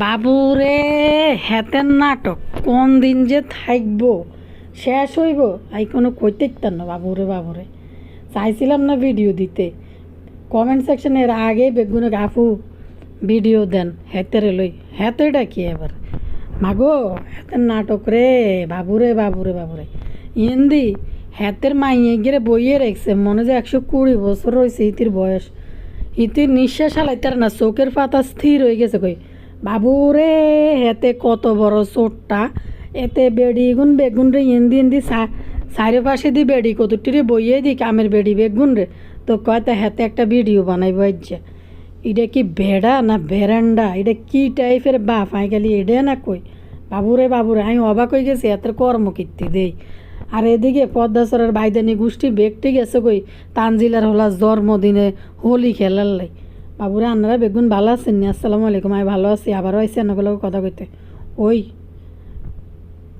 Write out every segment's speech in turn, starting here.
বাবুরে হেতের নাটক কোন দিন যে থাকবো শেষ হইব আই কোনো কইতে ইত্যার না। বাবুরে চাইছিলাম না ভিডিও দিতে, কমেন্ট সেকশনের আগে বেগুনে গাফু ভিডিও দেন হেতেরে লই। হেতেটা কি এবার মাগো হেতের নাটক রে বাবুরে ইন্দি হেতের মাইয়ে গিয়ে বইয়ে রেখছে মনে যে 120 বছর হয়েছে ইতির বয়স। ইতির নিঃশ্বাস হালাইতার না, চোখের পাতা স্থির হয়ে গেছে কই। বাবুরে হেতে কত বড় চোটটা, এতে বেগুন রে ইন্দি চারিপাশে দি বেড়ি কতটিরে বইয়ে দি কামের বেড়ি বেগুন রে। তো কয়তা হেতে একটা ভিডিও বানাইব যে এটা কি ভেড়া না ভেরান্ডা, এটা কি টাইপের বাপ আই গেলি এটা না কই। বাবুরে আমি অবাক হয়ে গেছি এত কর্মকীর্তি দেই। আর এদিকে পদ্মাচরের বাইদানি গোষ্ঠী বেগটি গেছে কই তানজিলার হলা জন্মদিনে হোলি খেলার লাই। বাবুরে আপনারা বেগুন ভালো আছেন নি? আসসালামু আলাইকুম, আমি ভালো আছি। আবারও আইসি আপনাগুলো কথা কইতে। ওই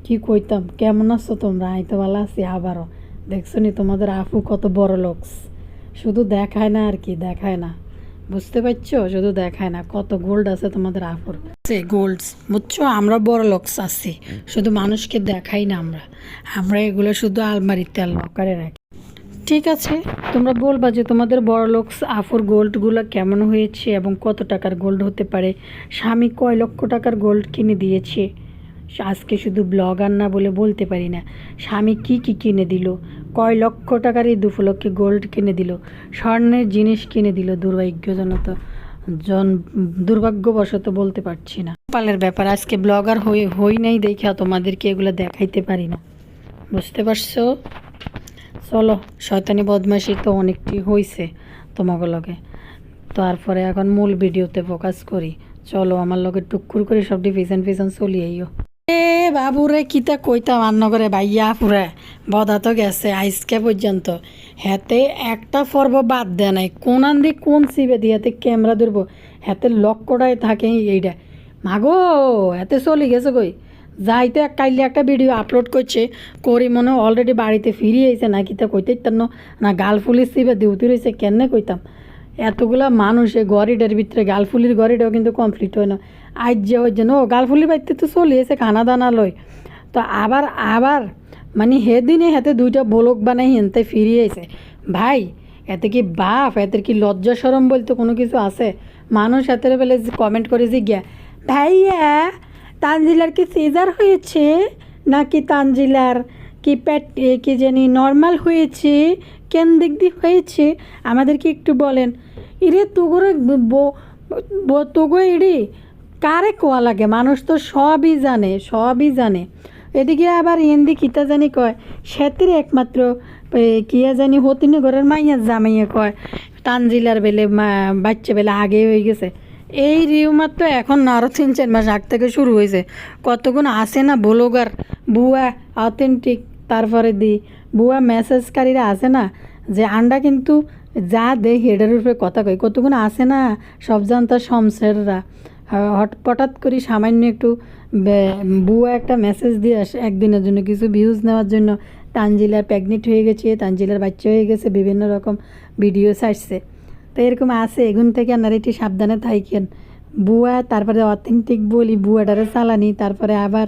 কি কইতাম, কেমন আছো তোমরা? আমি তো ভালো আছি। আবারও দেখছো নি তোমাদের আফু কত বড় লোকস, শুধু দেখায় না আর কি, দেখায় না, বুঝতে পারছো? শুধু দেখায় না, কত গোল্ড আছে তোমাদের আফুর গোল্ডস, বুঝছো? আমরা বড় লোকস আছি, শুধু মানুষকে দেখাই না, আমরা এগুলো শুধু আলমারিতে লকারে রাখি। ঠিক আছে, তোমরা বলবা যে তোমাদের বড় লোকস আফুর গোল্ডগুলো কেমন হয়েছে এবং কত টাকার গোল্ড হতে পারে, স্বামী কয় লক্ষ টাকার গোল্ড কিনে দিয়েছে। আজকে শুধু ব্লগার না বলে বলতে পারি না, স্বামী কি কিনে দিল, কয় লক্ষ টাকার এই উপলক্ষে গোল্ড কিনে দিল, স্বর্ণের জিনিস কিনে দিল। দুর্ভাগ্যবশত বলতে পারছি না, কপালের ব্যাপার। আজকে ব্লগার হই নাই দেখা তোমাদেরকে এগুলো দেখাইতে পারি না, বুঝতে পারছো? চলো, শয়তানি বদমাশি তো অনেকটি হয়েছে তোমাকে লগে, তারপরে এখন মূল ভিডিওতে ফোকাস করি। চলো আমার লগে টুকুর করে সব পিছন চলিয়েও। বাবুরে কিতা কইতাম আন্নগরে ভাইয়া পুরে বদা তো গেছে আইসকে পর্যন্ত, হেতে একটা পর্ব বাদ দেয় নাই। কোন আন্দি কোন সিবে দিয়ে হাতে ক্যামেরা ধরবো, হাতে লক্ষ্যটাই থাকে এইটা। মাগো এতে চলে গেছে কই, যাইতে কাইলে একটা ভিডিও আপলোড করছে করি মনে অলরেডি বাড়িতে ফিরে আইছে না কিতা কইতে ইত্যান্ন না, গালফুলির সিবে দিউতি রয়েছে কেনে কইতাম। এতগুলা মানুষ এই গড়িটার ভিতরে গালফুলির গড়িটাও কিন্তু কমপ্লিট হয় না। আজ যে ওই জন্য গালফুলি বাড়িতে তো চলিয়েছে খানা দানা লয়, তো আবার মানে হেদিনে হাতে 2টা ব্লগ বানাই হেনতে ফিরিয়ে আইছে। ভাই এতে কি বাপ, এতে কি লজ্জা সরম বলতে কোনো কিছু আছে? মানুষ এতের বেলে কমেন্ট করে জিজ্ঞা, ভাইয়া তানজিলার কি সিজার হয়েছে নাকি তানজিলার কি পেট কি জানি নর্মাল হয়েছে, কেন দিক দিয়ে হয়েছে আমাদেরকে একটু বলেন। ইরে তোগো ইডি কারে কোয়া লাগে, মানুষ তো সবই জানে। এদিকে আবার হিন্দি কিতা জানি কয় সেতির একমাত্র কিয়া জানি হতিনি ঘরের মাইয়া জামাইয়া কয় তানজিলার বেলে বাচ্চা বেলে আগে হয়ে গেছে। এই রিউমার তো এখন আরও 3-4 মাস আগ থেকে শুরু হয়েছে। কতক্ষণ আসে না ব্লগার বুয়া অথেন্টিক, তারপরে বুয়া মেসেজকারীরা আসে না যে আন্ডা কিন্তু যা দেয় হেডের উপরে কথা কয়। কতক্ষণ আসে না সব জানতা শমশেররা হঠাৎ করে সামান্য একটু বুয়া একটা মেসেজ দিয়ে আসে একদিনের জন্য কিছু ভিউজ নেওয়ার জন্য। তানজিলার প্রেগনেন্ট হয়ে গেছে, তানজিলার বাচ্চা হয়ে গেছে, বিভিন্ন রকম ভিডিও আসছে। তো এরকম আছে, এগুন থেকে আপনারা একটু সাবধানে থাকেন। বুয়া তারপরে অথেন্টিক বলি বুয়াটারে চালানি, তারপরে আবার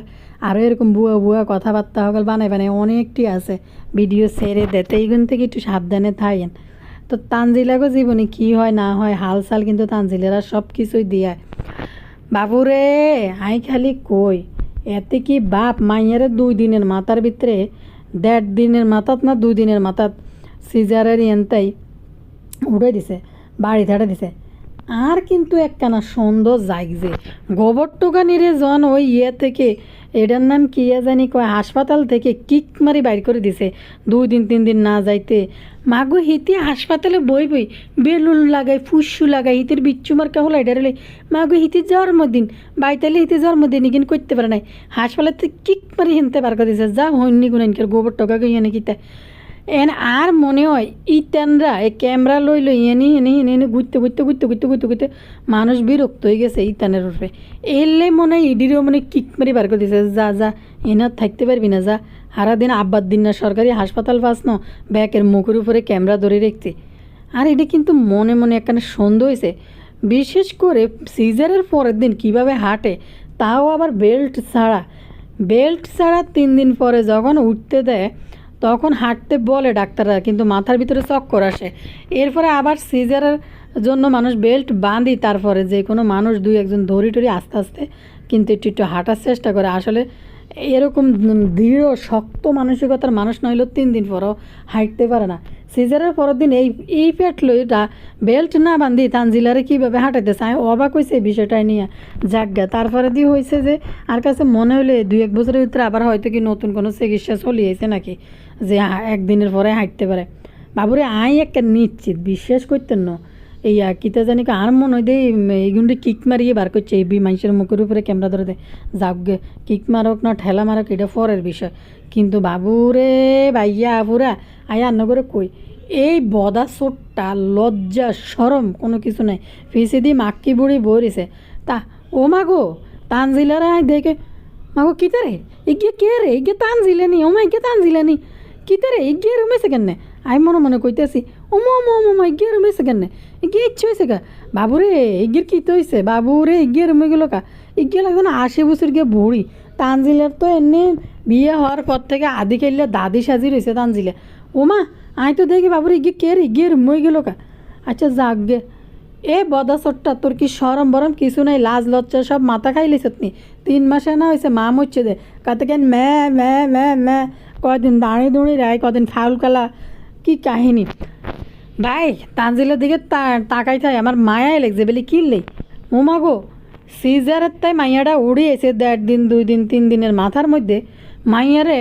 আরও এরকম বুয়া কথাবার্তা সকল বানায় অনেকটি আছে ভিডিও ছেড়ে দেতে, এইগুন থেকে একটু সাবধানে থাকেন। তো তানজিলাগো জীবনে কি হয় না হয় হালচাল কিন্তু তানজিলারা সব কিছুই দিয়ে। বাবুরে আই খালি কই এতে কি বাপ মাইয়ারে 2 দিনের মাথার ভিতরে 1.5 দিনের মাথাত না 2 দিনের মাথাত সিজারের এনতাই উড়ে দিছে, বাড়ি ছেড়ে দিছে। আর কিন্তু একখানা সুন্দর জাগছে গোবর টোকানিরে জন ওই থেকে এটার নাম কি জানি কয় হাসপাতাল থেকে কিক মারি বাইর করে দিছে 2 দিন 3 দিন না যাইতে। মাগো হিতি হাসপাতালে বই বেলুন লাগাই ফুসু লাগাই হিতির বিচ্ছু মার্কা হলো এটারে মাগো হিতির জন্মদিন বাইতালে হিতি জন্মদিন কিন্তু করতে পারে নাই, হাসপাতালে কিক মারি হেনতে বার করে দিছে। যা হইনি গুণাইনকার গোবর টোকা গিয়ে নাকি তা এন আর মনে হয় ইতেনরা এই ক্যামেরা লইল এনে ঘুরতে মানুষ বিরক্ত হয়ে গেছে ইতানের উপরে। এলে মনে হয় ইডিরও মানে কিক মারি বার করে দিছে, যা এনার থাকতে পারবি না, যা সারাদিন আব্বার দিন না সরকারি হাসপাতাল পাস ন ব্যাকের মুখের উপরে ক্যামেরা ধরে রেখতে। আর এটা কিন্তু মনে একখানে সন্দেহ হয়েছে বিশেষ করে সিজারের পরের দিন কিভাবে হাঁটে, তাও আবার বেল্ট ছাড়া 3 দিন পরে যখন উঠতে দেয় তখন হাঁটতে বলে ডাক্তাররা, কিন্তু মাথার ভিতরে চক্কর আসে। এরপরে আবার সিজারের জন্য মানুষ বেল্ট বাঁধি, তারপরে যে কোনো মানুষ 2-1জন ধরি টরি আস্তে আস্তে কিন্তু একটু একটু হাঁটার চেষ্টা করে। আসলে এরকম দৃঢ় শক্ত মানসিকতার মানুষ নইলেও 3 দিন পরও হাঁটতে পারে না। সিজারের পরের দিন এই পেট লইটা বেল্ট না বান্ধি তানজিলারে কীভাবে হাঁটাইতেছে, আমি অবাক হয়েছে এই বিষয়টা নিয়ে। জাগা তারপরে দিয়ে হয়েছে যে আর কাছে মনে হলে 2-1 বছরের ভিতরে আবার হয়তো কি নতুন কোনো চিকিৎসা চলিয়েছে নাকি যে একদিনের পরে হাঁটতে পারে। বাবুরে একটা নিশ্চিত বিশ্বাস করতেন না এই কিতা জানি আর মনে হয় দেয় এইগুলি কিক মারিয়ে বার করছে এই মানুষের মুখের উপরে ক্যামেরা ধরে দেয়, যাকে কিক মারক না ঠেলা মারক এটা পরের বিষয়। কিন্তু বাবুরে ভাইয়া পুরা আন্ন করে কই এই বদা চোটটা লজ্জা সরম কোনো কিছু নাই, ফিসে দিয়ে মাক্কি বুড়ি বইছে তা ও মাগো তানজিলারে দেখে মাগো কিতা রে এগিয়ে কে রে এগিয়ে তানজিলানি ও মা এগিয়ে তানজিলানি কিতা রে এগিয়ে রুমেছে কেনে আমি মনে কইতেছি ওমা এগিয়ে রুমেছে কেনে এগিয়ে ইচ্ছে হয়েছে কা বাবুরে এগিয়ে কী তো হয়েছে বাবুরে এগিয়ে রুমে গেলো কা এগিয়ে লাগবে না 80 বছর গিয়ে বুড়ি। তানজিলের তো এমনি বিয়ে হওয়ার পর থেকে আদি খেললে দাদি সাজি রয়েছে তানজিলে। ওমা আমি তো দেখি বাবুরে এগিয়ে কে রে এগিয়ে রুমে গেলো কা। আচ্ছা যাক গে এ বদা চোটটা তোর কি সরম বরম কিছু নাই, লাজ লজ্জা সব মাথা খাইলিস নি। 3 মাসে না হয়েছে মা মরছে দে কাতে কেন ম্যা কদিন দাঁড়িয়ে রায় কদিন ফাউল কালা কি কাহিনী। ভাই তানজিলের দিকে তাকাই থাই আমার মায়াই লাগছে বলি কিনলেই ও মাগো সিজারের তাই মাইয়াটা উড়িয়েছে 1.5 দিন 2 দিন 3 দিনের মাথার মধ্যে মাইয়ারে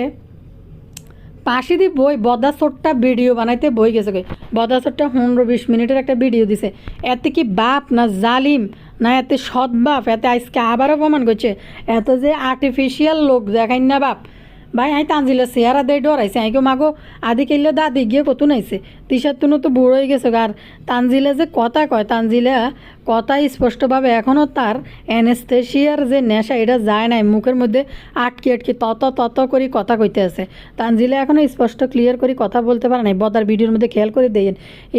পাশে দিয়ে বদা চোটটা ভিডিও বানাইতে বই গেছে বদা চোটটা 15-20 মিনিটের একটা ভিডিও দিছে। এতে কি বাপ না জালিম না এতে সৎ বাপ, এতে আজকে আবারও প্রমাণ করছে এত যে আর্টিফিশিয়াল লোক দেখাই না বাপ। ভাই আমি তানজিলা চেহারা দিয়ে ডরাইছে আমি মাগো আদি কেলে দাদি গিয়ে কত নাইছে তিসার তুনো তো বুড়ো হয়ে গেছে। আর তানজিলা যে কথা কয় তানজিলা কথা স্পষ্টভাবে এখনও তার অ্যানেস্থেশিয়ার যে নেশা এটা যায় নাই, মুখের মধ্যে আটকে তত করে কথা কইতে আছে। তানজিলা এখনও স্পষ্ট ক্লিয়ার করে কথা বলতে পারে নাই, বদার ভিডিওর মধ্যে খেয়াল করে দেন।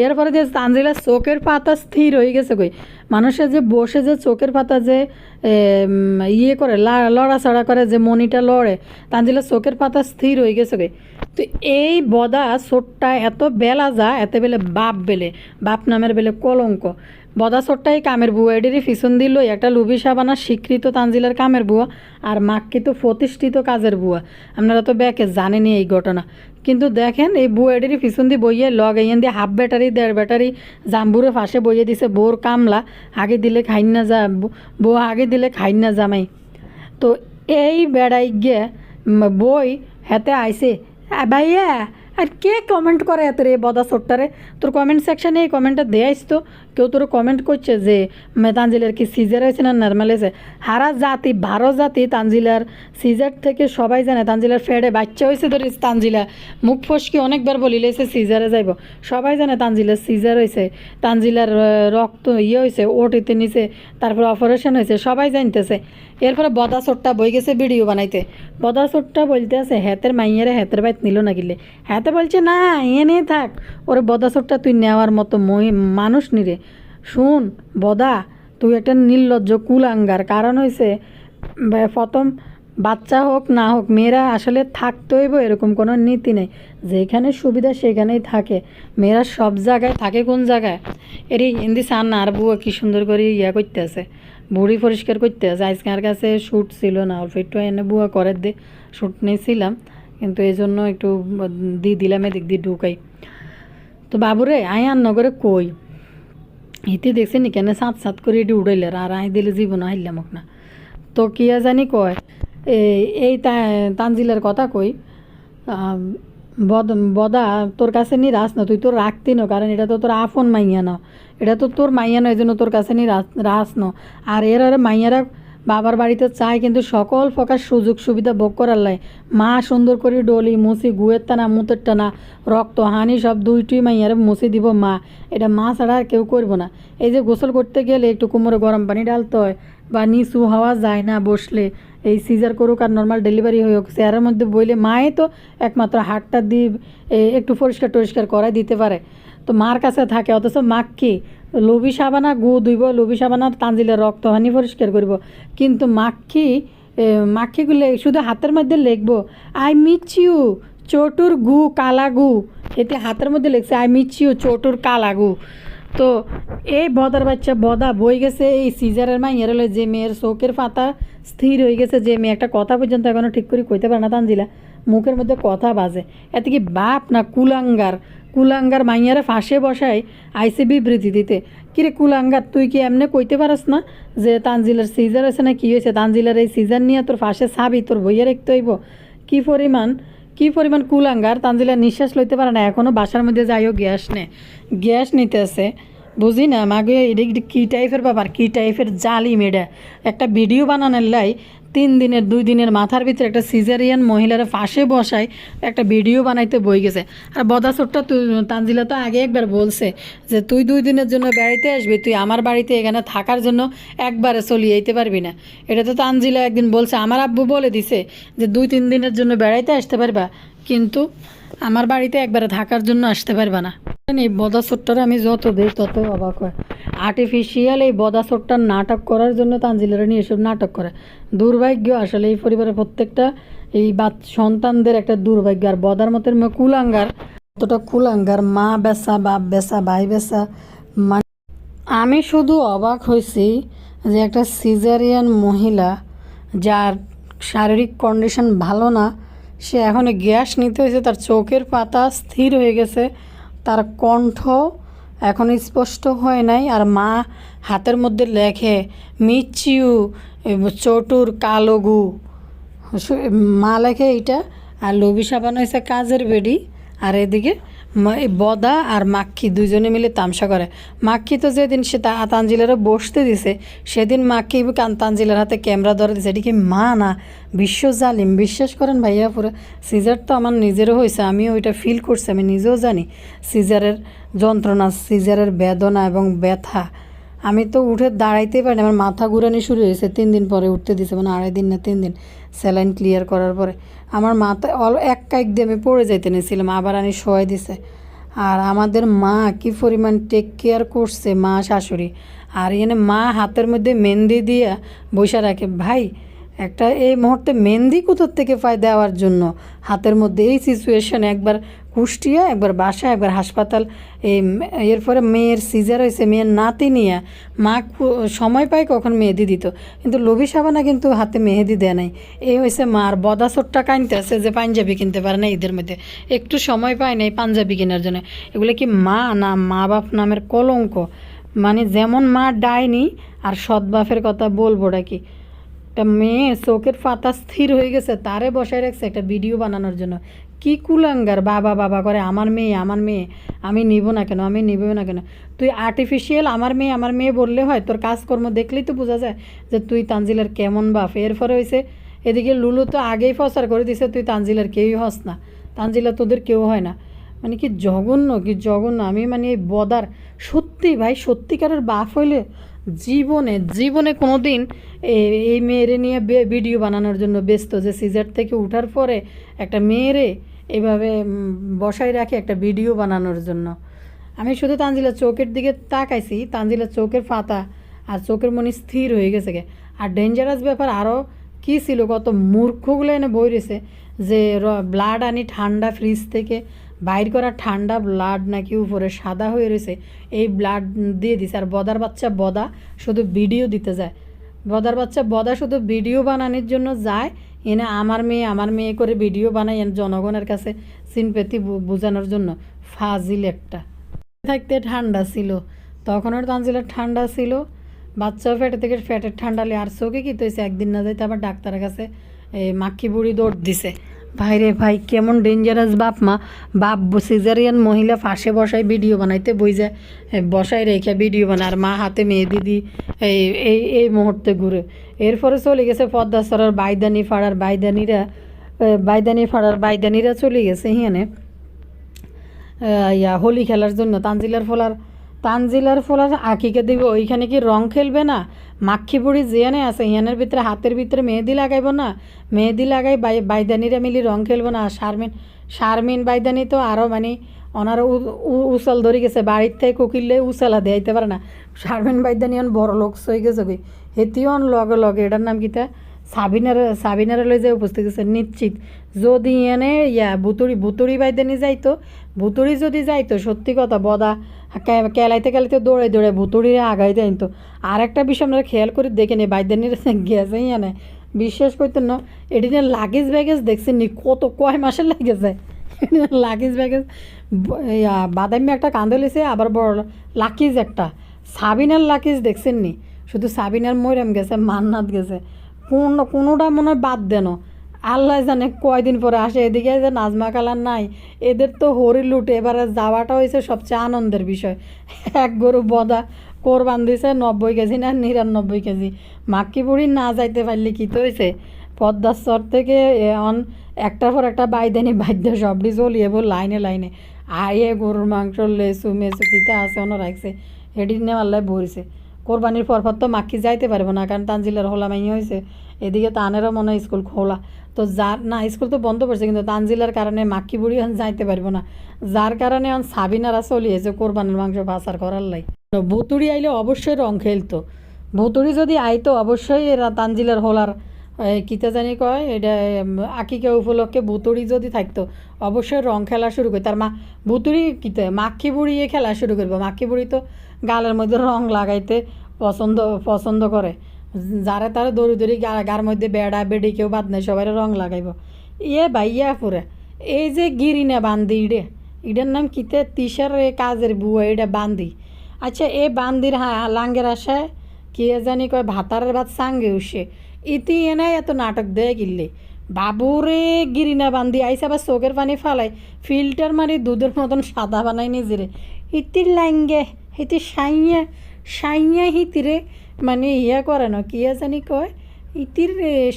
এরপরে যে তানজিলার চোখের পাতা স্থির হয়ে গেছে কই মানুষের যে বসে যে চোখের পাতা যে ইয়ে করে লড়াচড়া করে যে মনিটা লড়ে তানজিলার চোখের পাতা স্থির হয়ে গেছে কই। তো এই বদা চোটটা এত বেলা যা এতে বেলে বাপ নামের বেলে কলঙ্ক। বদা চোটটাই কামের বুয়া এডেরই ফিসন দিল একটা লুবি সাবানা স্বীকৃত তানজিলার কামের বুয়া আর মাক্কি তো প্রতিষ্ঠিত কাজের বুয়া। আপনারা তো ব্যাকে জানেনি এই ঘটনা, কিন্তু দেখেন এই বুয়া এডেরই ফিসন দিয়ে বইয়ে লগ আইন দিয়ে 1/2 ব্যাটারি 1.5 ব্যাটারি জাম্বুরে ফাঁসে বইয়ে দিছে বোর কামলা আগে দিলে খাইন না যা বউ আগে দিলে খাইন না জামাই। তো এই বেড়াই গিয়ে বই হাতে আইসে ভাইয়া আর কে কমেন্ট করে এত রে বদা চোট্টারে তোর কমেন্ট সেকশানে এই কমেন্টটা দিয়ে আসতো কেউ তোর কমেন্ট করছে যে তানজিলার কি সিজার হয়েছে না নর্মাল হয়েছে। হারা জাতি 12 জাতি তানজিলার সিজার থেকে সবাই জানে তানজিলার ফেডে বাচ্চা হয়েছে ধরে তানজিলা মুখ ফসকে অনেকবার বলিলেছে সিজারে যাইব, সবাই জানে তানজিলার সিজার হয়েছে, তানজিলার রক্ত ইয়ে হয়েছে ওটিতে নিচে তারপর অপারেশন হয়েছে সবাই জানতেছে। এরপরে বদা চোট্টা বই গেছে ভিডিও বানাইতে, বদা চোট্টা বলতে আছে হেতের মাইয়ারে হেতের বাইত নিল না গিলে হাতে বলছে না এনে থাক ওরে বদা চোট্টা তুই নেওয়ার মতো মানুষ নিরে। শুন বদা তুই একটা নির্লজ্জ কুলাঙ্গার, কারণ হয়েছে প্রথম বাচ্চা হোক না হোক মেয়েরা আসলে থাকতে হইব এরকম কোনো নীতি নেই, যেখানে সুবিধা সেখানেই থাকে, মেয়েরা সব জায়গায় থাকে কোন জায়গায় এরই হিন্দি সান আর বুয়া কী সুন্দর করে ইয়া করতে আছে বুড়ি পরিষ্কার করতে আছে। আজকে আর কাছে শ্যুট ছিল না অল্প একটু এনে বুয়া করে দে শ্যুট নিয়েছিলাম, কিন্তু এই জন্য একটু দিলাম এদিক দিয়ে ঢুকাই। তো বাবুরে নগরে কই ইতি দেখছি নি কেন সাত করে এটি উড়াইলে আর দিলে জীবন হাইলাম না। তো কিয়া জানি কয় এই তানজিলার কথা কই বদা তোর কাছে নি রাস না তুই তোর রাখতি না, কারণ এটা তো তোর আপন মাইয়া না, এটা তো তোর মাইয়া না, এই জন্য তোর কাছে নি রাস না। আর মাইয়ারা বাবার বাড়িতে চায় কিন্তু সকল প্রকার সুযোগ সুবিধা ভোগ করার লাই মা সুন্দর করে ডলি মুসি গুয়ের টানা মুতের টানা রক্ত হানি সব দুইটি মাইয়ারে মুছি দিব মা, এটা মা ছাড়া আর কেউ করব না। এই যে গোসল করতে গেলে একটু কোমরে গরম পানি ডালতে হয় বা নিচু হওয়া যায় না বসলে, এই সিজার করুক আর নর্মাল ডেলিভারি হোক চেয়ারের মধ্যে বইলে মায়ে তো একমাত্র হাতটা দিয়ে একটু পরিষ্কার টরিষ্কার করাই দিতে পারে, তো মার কাছে থাকে। অথচ মাক্কি লোভি সাবানা গু ধুইব, লোভি সাবানার তানজিলের রক্তহানি পরিষ্কার করব, কিন্তু মাক্ষিগুলো শুধু হাতের মধ্যে লিখবো আই মিট ইউ চটুর গু কালা গু, এতে হাতের মধ্যে লিখছে আই মিট ইউ চটুর কালা গু। তো এই বদার বাচ্চা বদা বই গেছে এই সিজারের মাইয়ের হলো যে মেয়ের চোখের পাতা স্থির হয়ে গেছে, যে মেয়ে একটা কথা পর্যন্ত এখনও ঠিক করে কইতে পারে না তানজিলা, মুখের মধ্যে কথা বাজে। এতে কি বাপ না কুলাঙ্গার মাইয়ারে ফাঁসে বসায় আইসে বিবৃতি দিতে। কিরে কুলাঙ্গার, তুই কি এমনি কইতে পারস না যে তানজিলার সিজার হয়েছে না কি হয়েছে? তানজিলার এই সিজার নিয়ে তোর ফাঁসে ছাবি তোর বইয়ে রাখতে হইব? কি পরিমাণ কুলাঙ্গার! তানজিলা নিঃশ্বাস লইতে পারে না এখনও, বাসার মধ্যে যাইও গ্যাস নিতে আছে। বুঝি না মাগে এটা কী টাইপের ব্যাপার, কী টাইপের জালিম এটা। একটা ভিডিও বানানোর লাই 3 দিনের 2 দিনের মাথার ভিতরে একটা সিজারিয়ান মহিলার ফাঁসে বসায় একটা ভিডিও বানাইতে বই গেছে। আর বদাসরটা তানজিলা তো আগে একবার বলছে যে তুই 2 দিনের জন্য বেড়াইতে আসবি, তুই আমার বাড়িতে এখানে থাকার জন্য একবারে চলিয়ে যেতে পারবি না। এটা তো তানজিলা একদিন বলছে, আমার আব্বু বলে দিছে যে 2-3 দিনের জন্য বেড়াইতে আসতে পারবা, কিন্তু আমার বাড়িতে একবারে থাকার জন্য আসতে পারবা না। এই বদাসরটার আমি যত দিই তত অবাক হয়। আর্টিফিশিয়াল এই বদাসরটার নাটক করার জন্য তানজিলারা নিয়ে এসব নাটক করে। দুর্ভাগ্য আসলে এই পরিবারের প্রত্যেকটা এই সন্তানদের একটা দুর্ভাগ্য। আর বদার মতের কুলাঙ্গার, অতটা কুলাঙ্গার, মা বেসা বাপ বেসা ভাই বেসা। মানে আমি শুধু অবাক হয়েছি যে একটা সিজারিয়ান মহিলা যার শারীরিক কন্ডিশন ভালো না, সে এখন গ্যাস নিতে হয়েছে, তার চোখের পাতা স্থির হয়ে গেছে, তার কণ্ঠ এখন স্পষ্ট হয় নাই। আর মা হাতের মধ্যে লেখে মিচিউ চটুর কালো গু, মা লেখে এইটা। আর লোভি সাবান হয়েছে কাজের বেডি। আর এদিকে বদা আর মাক্ষী দুজনে মিলে তামসা করে। মাক্ষী তো যেদিন সে তানজিলারা বসতে দিছে সেদিন মাক্ষী তানজিলার হাতে ক্যামেরা ধরে দিছে। এটি কি মা না বিশ্ব জালিম? বিশ্বাস করেন ভাইয়া, পুরো সিজার তো আমার নিজেরও হয়েছে, আমিও ওইটা ফিল করছি, আমি নিজেও জানি সিজারের যন্ত্রণা, সিজারের বেদনা এবং ব্যথা। আমি তো উঠে দাঁড়াইতেই পারি না, আমার মাথা ঘুরানি শুরু হয়েছে 3 দিন পরে উঠতে দিছে, মানে 2.5 দিন না 3 দিন স্যালাইন ক্লিয়ার করার পরে আমার মাথায় এক কাইক দিয়ে আমি পড়ে যাইতে নিয়েছিলাম, আবার আনি শোয়াই দিছে। আর আমাদের মা কি পরিমাণ টেক কেয়ার করছে, মা শাশুড়ি। আর এখানে মা হাতের মধ্যে মেহেন্দি দিয়ে বসে রাখে। ভাই একটা এই মুহূর্তে মেহেন্দি কোথার থেকে পায় দেওয়ার জন্য হাতের মধ্যে? এই সিচুয়েশনে একবার কুষ্টিয়া, একবার বাসা, একবার হাসপাতাল। এরপরে মেয়ের সিজার হয়েছে, মেয়ের নাতি নিয়ে মা সময় পায় কখন মেহেদি দিত, কিন্তু লোভি সাবানা কিন্তু হাতে মেহেদি দেয় নাই। এই হয়েছে মার বদাসরটা কানতে আছে যে পাঞ্জাবি কিনতে পারে না ঈদের মধ্যে, একটু সময় পায় নাই পাঞ্জাবি কেনার জন্য। এগুলো কি মা না মা বাপ নামের কলঙ্ক? মানে যেমন মা ডাইনি, আর সৎ বাপের কথা বলবোটা কি? একটা মেয়ে চোখের পাতা স্থির হয়ে গেছে, তারে বসায় রাখছে একটা ভিডিও বানানোর জন্য। কি কুলাঙ্গার বাবা করে, আমার মেয়ে আমি নিব না কেন? তুই আর্টিফিশিয়াল আমার মেয়ে বললে হয়? তোর কাজকর্ম দেখলেই তো বোঝা যায় যে তুই তানজিলার কেমন বাপ। এরপরে হয়েছে এদিকে লুলু তো আগেই প্রচার করে দিছে তুই তানজিলার কেউই হস না, তানজিলা তোদের কেউ হয় না। মানে কি জঘন্য! আমি মানে এই বদার সত্যি ভাই, সত্যিকারের বাপ হইলে জীবনে কোনো দিন এই মেয়েরে নিয়ে ভিডিও বানানোর জন্য ব্যস্ত, যে সিজার থেকে উঠার পরে একটা মেয়েরে এইভাবে বসায় রাখে একটা ভিডিও বানানোর জন্য। আমি শুধু তানজিলার চোখের দিকে তাকাইছি, তানজিলার চোখের পাতা আর চোখের মনি স্থির হয়ে গেছে। আর ডেঞ্জারাস ব্যাপার আরও কী ছিল, কত মূর্খগুলো এনে বই রয়েছে যে ব্লাড আনি ঠান্ডা ফ্রিজ থেকে বাইর করা ঠান্ডা ব্লাড নাকি উপরে সাদা হয়ে রয়েছে, এই ব্লাড দিয়ে দিছে। আর বদার বাচ্চা বদা শুধু ভিডিও দিতে যায়, বদা শুধু ভিডিও বানানোর জন্য যায়, এনে আমার মেয়ে করে ভিডিও বানায় জনগণের কাছে সিম্প্যাথি বোঝানোর জন্য। ফাজিল একটা। থাকতে ঠান্ডা ছিল, তখন ওর তানজিলার ঠান্ডা ছিল, বাচ্চাও ফ্যাটের ঠান্ডা লে। আর চোখে কী হয়েছে, একদিন না যাইতে আবার ডাক্তারের কাছে মাক্ষী বুড়ি দৌড় দিছে। ভাই কেমন ডেঞ্জারাস বাপ সিজারিয়ান মহিলা ফাঁসে বসায় ভিডিও বানাইতে বই যায়, বসায় রেখে ভিডিও বানায়, আর মা হাতে মেহেদি দি এই মুহূর্তে ঘুরে। এরপরে চলে গেছে পদ্মাসরার বাইদানিরা চলে গেছে হিয়ানে হোলি খেলার জন্য। তানজিলার ফলার আঁকিকে দিব, ওইখানে কি রং খেলবে না? মাক্ষী বুড়ি জিয়ানে আছে হিয়ানের ভিতরে, হাতের ভিতরে মেহেদি লাগাইব না? মেহেদি লাগাই বাইদানিরা মিলি রং খেলবো না? শারমিন বাইদানি তো আরও মানে ওনার উচাল ধরে গেছে বাড়ির থেকে কোকিলে উচালা দেয়াইতে পারে না শারমিন বাইদানি অন বড় লোক হয়ে গেছে গই হেতিও অন লগে লগে এটার নাম কিতা সাবিনারে লই যে উপস্থিত গেছে নিশ্চিত যদি এনে ভুতুড়ি বাইদানি যাইতো ভুতুড়ি যদি যাইতো সত্যি কথা বদা কেলাইতে কেলাইতে দৌড়ে দৌড়ে ভুতুড়িরে আগাই দেন তো আর একটা বিষয় আপনারা খেয়াল করে দেখে নি বাইদানির গেছে এনে বিশ্বাস করতেন না এদিনে লাগেজ ব্যাগেজ দেখছেন নি কত কয় মাসের লাগে যায় লাগেজ ব্যাগেজ বাদামি একটা কান্দে লিছে আবার বড় লাকিজ একটা সাবিনার লাকিজ দেখছেন নি শুধু সাবিনার ময়রাম গেছে মান্নাত গেছে কোনোটা মনে হয় বাদ দেন আল্লাহ জানে কয়দিন পরে আসে এদিকে যে নাজমা কালার নাই এদের তো হরি লুটে এবারে যাওয়াটা হয়েছে সবচেয়ে আনন্দের বিষয় এক গরু বদা কোরবান দিছে 90 কেজি না 99 কেজি মাক্কি বুড়ি না যাইতে পারলে কী তো হয়েছে পদ্মার চর থেকে একটার পর একটা বাইদানি বাদ্য সবটি চলিয়ে লাইনে লাইনে আয়ে গরুর মাংস লেসু মেসু কিতা আছে অন্য রাখছে হেডি নিয়ে আল্লাহ ভরিছে কোরবানির পর তো মাক্কি যাইতে পারবো না কারণ তানজিলার হোলা মাই হয়েছে এদিকে তানেরও মনে হয় স্কুল খোলা তো যার না স্কুল তো বন্ধ করছে কিন্তু তানজিলার কারণে মাক্কি বুড়ি যাইতে পারবো না যার কারণে সাবিনারা চলিয়েছে কোরবানির মাংস বাসার করার লাই ভুতুড়ি আইলে অবশ্যই রং খেলতো ভুতুড়ি যদি আইতো অবশ্যই এরা তানজিলার হোলার কিতা জানি কয় এটা আকিকা উপলক্ষে ভুতুড়ি যদি থাকতো অবশ্যই রং খেলা শুরু করে তার ভুতুড়ি কিতে মাক্কি বুড়িয়ে খেলা শুরু করবো মাক্কি বুড়ি তো গালের মধ্যে রং লাগাইতে পছন্দ করে যারা তারা দৌড়ি দৌড়ি গার মধ্যে বেড়া বেড়ি কেউ বাদ নেই সবাই রং লাগাইব ভাইয়া পুরে এই যে গিরিনা বান্দি ইডের নাম কিতে তিসার কাজের বুয়া এটা বান্দি আচ্ছা এ বান্দির লাঙ্গের আশায় কে জানি কয় ভাতারের ভাত সাঙ্গে উসে ইতি এনে এত নাটক দেয় কিনলে বাবুরে গিরিনা বান্দি আইসে আবার চোখের পানি ফালাই ফিল্টার মারি দুধের মতন সাদা বানাই নিজেরে ইতির লাঙ্গে হিতি সাইয়া হিতিরে মানে ইয়া করে না কিয়া জানি কয় ইতির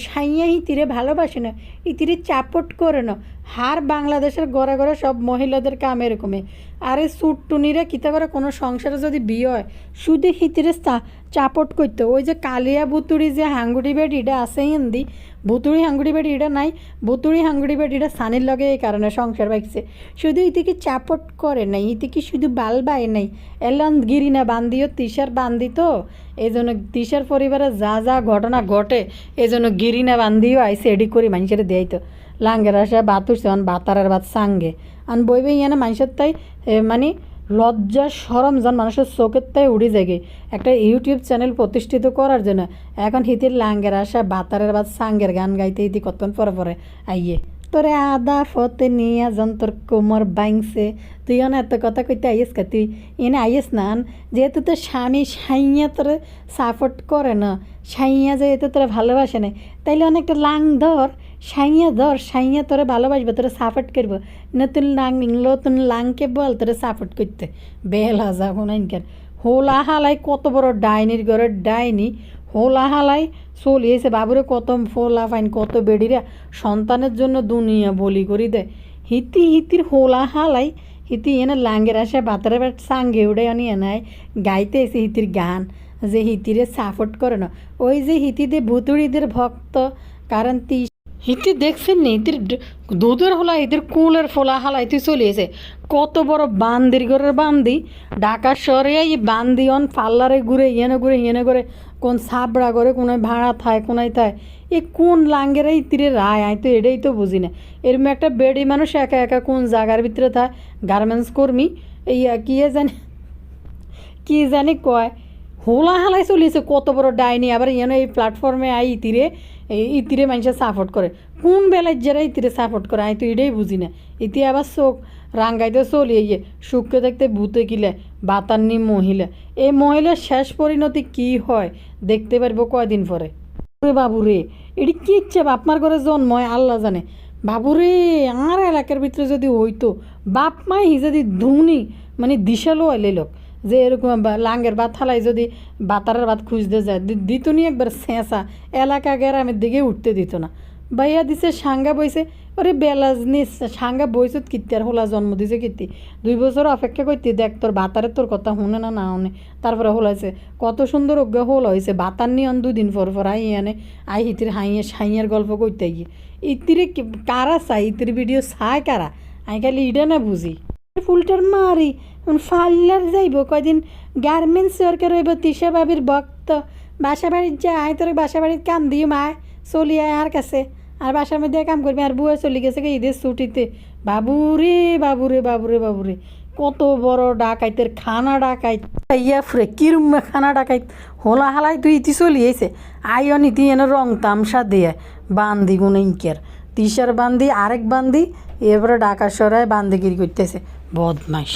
সাইয়া হিতিরে ভালোবাসে না ইতিরে চাপট করে না হার বাংলাদেশের ঘরে ঘরে সব মহিলাদের কাম এরকমই আরে সুটটুনিরে কিতা করে কোনো সংসারে যদি বিয়ে হয় শুধু হিতিরে চাপট করতে ওই যে কালিয়া ভুতুড়ি যে হাঙ্গুড়ি বেড এটা আছে হিন্দি ভুতুড়ি হাঙ্গুড়ি বেড এটা নাই ভুতুড়ি হাঙ্গুড়ি বেড এটা সানির লগে এই কারণে সংসার বাইকছে শুধু ইতিকে চাপট করে নাই ইতিকে শুধু বাল বাই নাই এলন গিরিনা বান্দিও তিসার বান্দি তো এই জন্য তিসার পরিবারে যা যা ঘটনা ঘটে এই জন্য গিরিনা বান্দিও আইসে এডি করে মানুষের দেয় তো লাঙ্গের আসে বাতুরছে ভাতারের ভাত সাঙ্গে আন বইবে ইয়ানে মানুষের তাই মানে লজ্জা সরম যখন মানুষের চোখের তাই উড়ে যায় একটা ইউটিউব চ্যানেল প্রতিষ্ঠিত করার জন্য এখন হিতির লাঙ্গের আসা বাতারের ভাত সাঙ্গের গান গাইতে ইতি কতক্ষণ পরে আইয়ে তোরে আদা ফতে নিয়ে যন্তর কোমর বাইংছে তুই অন এত কথা কইতে আইস কা তুই এনে আইস না যেহেতু তোর স্বামী সাইয়া তোরে সাপোর্ট করে না সাইয়া যেহেতু তোরা ভালোবাসে না তাইলে অনেকটা লাং ধর সাইয়া তোরে ভালোবাসবে তোরে সাপোর্ট করবো নতুন লাংকে বল তোরে সাপোর্ট করতে বেলা যাবো নাইনকার হোলা হালাই কত বড় ডাইনির ঘরের ডাইনি হোলা হালাই চলিয়েছে বাবুরে কত ফোলা ফাইন কত বেডিরা সন্তানের জন্য দুনিয়া বলি করি দেয় হিতির হোলা হালাই হিতি এনে লাঙ্গের আসে বাতারে বাট সাঙ্গে উড়ে আনি এনায় গাইতে এসে হিতির গান যে হিতিরে সাপোর্ট করে না ওই যে হিতিদের ভুতুড়িদের ভক্ত কারণ হিতি দেখছেন নি ইতির দুধের হোলা ইতির কুলের ফোলা হালা ইতি চলিয়েছে কত বড় বান্দির ঘরের বান্দি ঢাকা শহরে এই বান্দি অন পাল্লারে ঘুরে ইয়েনে ঘুরে কোন সাবড়া করে কোনায় ভাড়া থায় কোনায় থায় এ কোন লাঙ্গের ইতিরে রায় আয় তো এটাই তো বুঝি না এরম একটা বেডি মানুষ একা একা কোন জায়গার ভিতরে থায় গার্মেন্টস কর্মী এই কি জানি কয় হোলা হালাই চলিয়েছে কত বড় ডাইনি আবার এই প্ল্যাটফর্মে আই ইতিরে মানুষের সাপোর্ট করে কোন বেলায় যারা ইতিরে সাপোর্ট করে আমি তো এটাই বুঝি না ইতি আবার চোখ রাঙ্গাইতে চলিয়ে গিয়ে সুখকে দেখতে ভূতে কিলে বাতান্নি মহিলা এই মহিলার শেষ পরিণতি কি হয় দেখতে পারবো কয়দিন পরে বাবুরে এটি কি ইচ্ছে বাপমার ঘরে জন্ম হয় আল্লাহ জানে বাবুরে আমার এলাকার ভিতরে যদি হইতো বাপ মাই যদি ধুনি মানে দিশালো আইলে লোক যে এরকম লাঙ্গের ভাত থালাই যদি বাতারের ভাত খুঁজতে যায় দিত নি একবার ছেঁচা এলাকা গ্রামের দিকে উঠতে দিত না ভাইয়া দিছে সাঙ্গা বইছে ওরে বেলাজ নিস সাঙ্গা বইছত কীর্তি আর হোলা জন্ম দিছে কীর্তি 2 বছর অপেক্ষা করতে দেখ তোর বাতারের তোর কথা শুনে না শুনে তারপরে হোলাইছে কত সুন্দর অজ্ঞ হোলা হয়েছে বাতার নিয়ে 2 দিন পর আই আনে আই হিতির সাইয়ের গল্প করতে গিয়ে ইতিরে কারা চাই ইতির ভিডিও চায় কারা আমি খালি ইডা না বুঝি ফুলটার মারি ফাল্লার যাইব কয়দিন গার্মেন্টস ওয়ার্কার হইব তিশা বাবির ভক্ত বাসা বাড়ির যায় তোর বাসা বাড়ির কাম দিও মায় চলি আয় আর কাছে আর বাসার মধ্যে কাম করবি আর বুয়া চলি গেছে ঈদের ছুটিতে বাবুরে বাবুরে বাবুরে বাবুরে কত বড় ডাকাইতের খানা ডাকাইত ইয়া ফুরে কিরম খানা ডাকাইত হোলা হালাই তুই ইতি চলি আইছে আইও নীতি এনে রং তামসা দিয়ে বান্দি গুণইকের তিসার বান্দি আরেক বান্দি এরপরে ডাকা সরায় বান্দিগিরি করতেছে বদমাইশ।